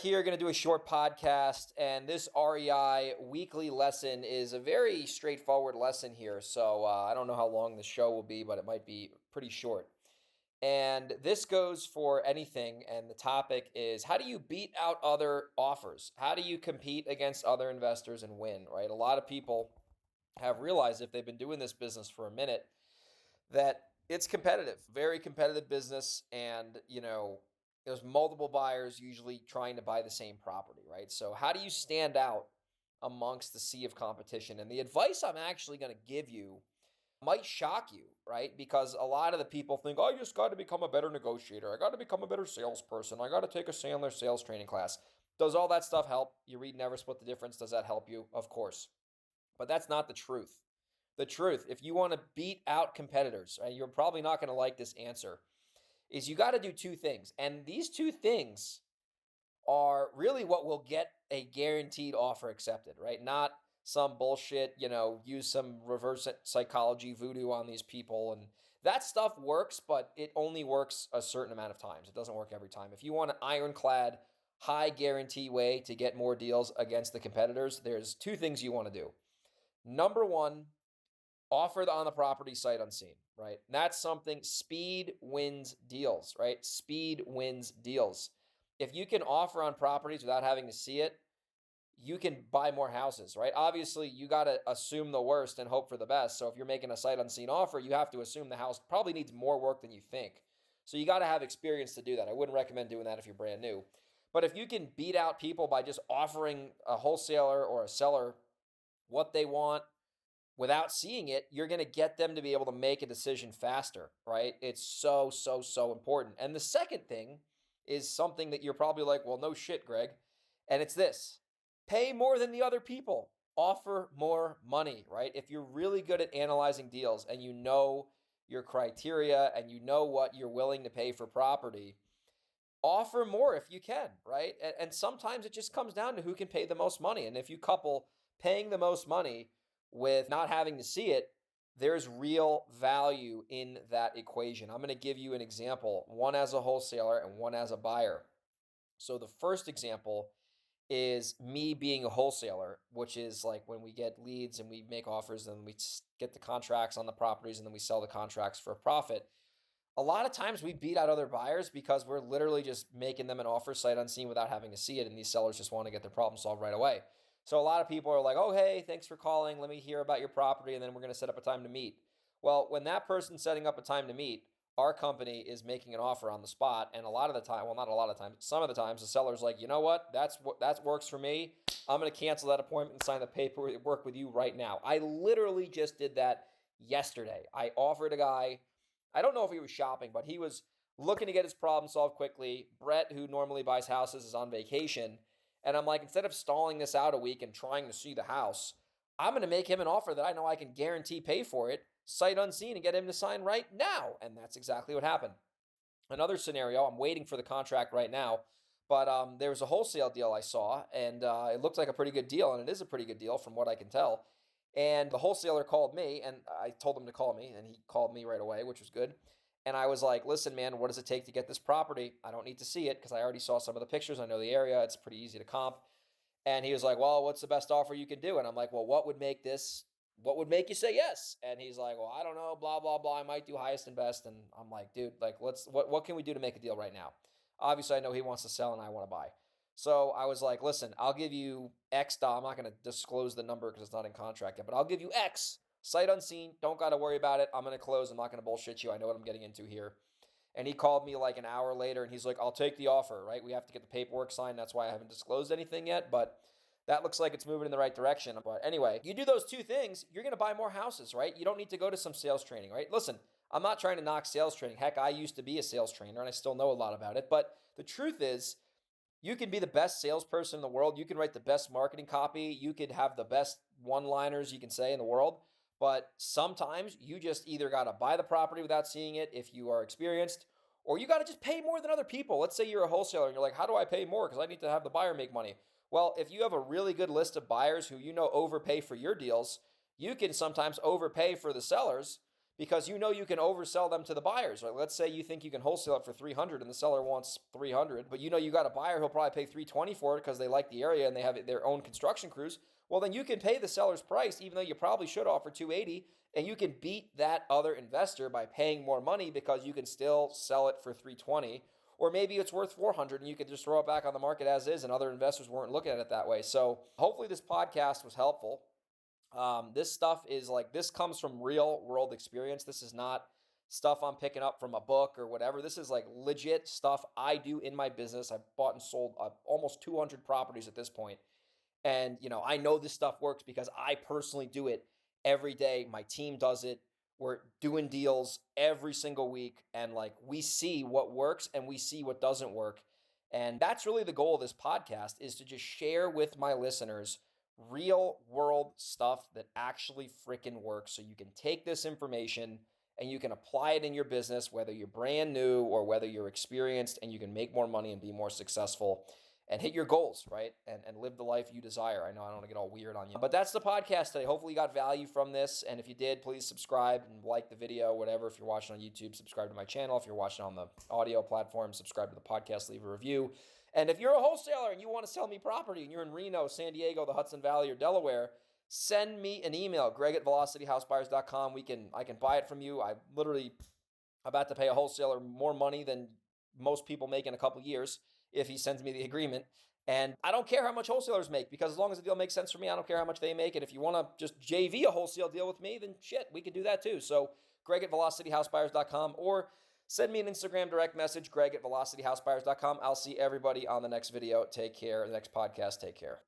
Here, going to do a short podcast, and this REI weekly lesson is a very straightforward lesson here. So I don't know how long the show will be, but it might be pretty short. And this goes for anything. And the topic is, how do you beat out other offers? How do you compete against other investors and win, right? A lot of people have realized, if they've been doing this business for a minute, that it's competitive, very competitive business. And, there's multiple buyers usually trying to buy the same property, right? So, how do you stand out amongst the sea of competition? And the advice I'm actually going to give you might shock you, right? Because a lot of the people think, oh, I just got to become a better negotiator. I got to become a better salesperson. I got to take a Sandler sales training class. Does all that stuff help? You read Never Split the Difference. Does that help you? Of course. But that's not the truth. The truth, if you want to beat out competitors, and you're probably not going to like this answer, is you got to do two things. And these two things are really what will get a guaranteed offer accepted, right? Not some bullshit, use some reverse psychology voodoo on these people. And that stuff works, but it only works a certain amount of times. It doesn't work every time. If you want an ironclad, high guarantee way to get more deals against the competitors, there's two things you want to do. Number one, offer on the property sight unseen, right? That's something. Speed wins deals, right? Speed wins deals. If you can offer on properties without having to see it, you can buy more houses, right? Obviously, you got to assume the worst and hope for the best. So if you're making a sight unseen offer, you have to assume the house probably needs more work than you think. So you got to have experience to do that. I wouldn't recommend doing that if you're brand new. But if you can beat out people by just offering a wholesaler or a seller what they want without seeing it, you're going to get them to be able to make a decision faster, right? It's so, so, so important. And the second thing is something that you're probably like, well, no shit, Greg. And it's this: pay more than the other people, offer more money, right? If you're really good at analyzing deals and you know your criteria and you know what you're willing to pay for property, offer more if you can, right? And sometimes it just comes down to who can pay the most money. And if you couple paying the most money with not having to see it, there's real value in that equation. I'm going to give you an example, one as a wholesaler and one as a buyer. So the first example is me being a wholesaler, which is like when we get leads and we make offers and we get the contracts on the properties and then we sell the contracts for a profit. A lot of times we beat out other buyers because we're literally just making them an offer sight unseen without having to see it. And these sellers just want to get their problem solved right away. So a lot of people are like, oh, hey, thanks for calling. Let me hear about your property. And then we're going to set up a time to meet. Well, when that person's setting up a time to meet, our company is making an offer on the spot. And a lot of the time, well, not a lot of times, some of the times the seller's like, you know what? That works for me. I'm going to cancel that appointment and sign the paperwork with you right now. I literally just did that yesterday. I offered a guy, I don't know if he was shopping, but he was looking to get his problem solved quickly. Brett, who normally buys houses, is on vacation. And I'm like, instead of stalling this out a week and trying to see the house, I'm going to make him an offer that I know I can guarantee pay for it, sight unseen, and get him to sign right now. And that's exactly what happened. Another scenario, I'm waiting for the contract right now, but there was a wholesale deal I saw, and it looked like a pretty good deal, and it is a pretty good deal from what I can tell. And the wholesaler called me, and I told him to call me, and he called me right away, which was good. And I was like, listen, man, what does it take to get this property? I don't need to see it because I already saw some of the pictures. I know the area. It's pretty easy to comp. And he was like, well, what's the best offer you can do? And I'm like, well, what would make you say yes? And he's like, well, I don't know, blah, blah, blah. I might do highest and best. And I'm like, dude, like, what can we do to make a deal right now? Obviously, I know he wants to sell and I want to buy. So I was like, listen, I'll give you X dollar. I'm not going to disclose the number because it's not in contract yet, but I'll give you X. Sight unseen. Don't got to worry about it. I'm going to close. I'm not going to bullshit you. I know what I'm getting into here. And he called me like an hour later and he's like, I'll take the offer, right? We have to get the paperwork signed. That's why I haven't disclosed anything yet, but that looks like it's moving in the right direction. But anyway, you do those two things, you're going to buy more houses, right? You don't need to go to some sales training, right? Listen, I'm not trying to knock sales training. Heck, I used to be a sales trainer and I still know a lot about it. But the truth is, you can be the best salesperson in the world. You can write the best marketing copy. You could have the best one-liners you can say in the world. But sometimes you just either got to buy the property without seeing it if you are experienced, or you got to just pay more than other people. Let's say you're a wholesaler and you're like, how do I pay more? Because I need to have the buyer make money. Well, if you have a really good list of buyers who you know overpay for your deals, you can sometimes overpay for the sellers because you know you can oversell them to the buyers. Right? Let's say you think you can wholesale it for 300 and the seller wants 300, but you know you got a buyer who'll probably pay 320 for it because they like the area and they have their own construction crews. Well, then you can pay the seller's price, even though you probably should offer 280, and you can beat that other investor by paying more money because you can still sell it for 320. Or maybe it's worth 400 and you could just throw it back on the market as is, and other investors weren't looking at it that way. So hopefully this podcast was helpful. This stuff is like, this comes from real world experience. This is not stuff I'm picking up from a book or whatever. This is like legit stuff I do in my business. I've bought and sold almost 200 properties at this point. And, I know this stuff works because I personally do it every day. My team does it. We're doing deals every single week. And like, we see what works and we see what doesn't work. And that's really the goal of this podcast, is to just share with my listeners real world stuff that actually freaking works. So you can take this information and you can apply it in your business, whether you're brand new or whether you're experienced, and you can make more money and be more successful and hit your goals, right? And live the life you desire. I know I don't want to get all weird on you, but that's the podcast today. Hopefully you got value from this. And if you did, please subscribe and like the video, whatever. If you're watching on YouTube, subscribe to my channel. If you're watching on the audio platform, subscribe to the podcast, leave a review. And if you're a wholesaler and you want to sell me property and you're in Reno, San Diego, the Hudson Valley, or Delaware, send me an email, greg@velocityhousebuyers.com. I can buy it from you. I literally about to pay a wholesaler more money than most people make in a couple years if he sends me the agreement. And I don't care how much wholesalers make, because as long as the deal makes sense for me, I don't care how much they make. And if you want to just JV a wholesale deal with me, then shit, we can do that too. So greg@velocityhousebuyers.com, or send me an Instagram direct message, greg@velocityhousebuyers.com. I'll see everybody on the next video. Take care. The next podcast. Take care.